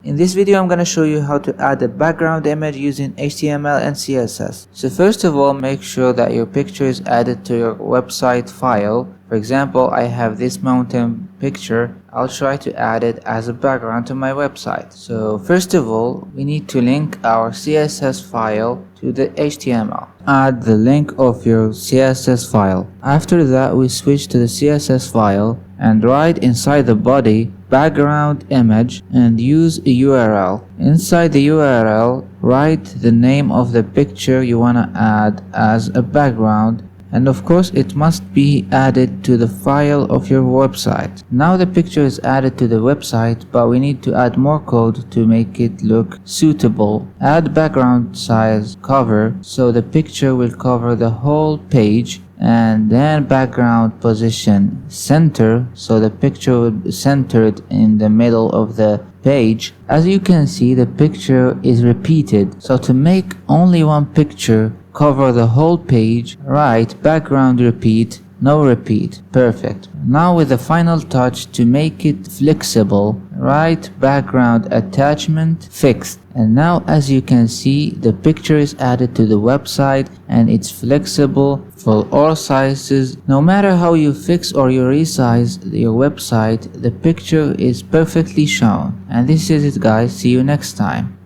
In this video I'm going to show you how to add a background image using HTML and CSS. So first of all, make sure that your picture is added to your website file. For example, I have this mountain picture. I'll try to add it as a background to my website. So first of all, we need to link our CSS file to the HTML. Add the link of your CSS file. After that, we switch to the CSS file and write inside the body background image and use a URL. Inside the URL, write the name of the picture you want to add as a background, and of course it must be added to the file of your website. Now the picture is added to the website, but we need to add more code to make it look suitable. Add background size cover so the picture will cover the whole page, and then background position center so the picture will be centered in the middle of the page. As you can see, the picture is repeated, so to make only one picture cover the whole page, write background repeat, no repeat. Perfect. Now with the final touch to make it flexible, write background attachment fixed. And now as you can see, the picture is added to the website and it's flexible for all sizes. No matter how you fix or you resize your website, the picture is perfectly shown. And this is it guys, see you next time.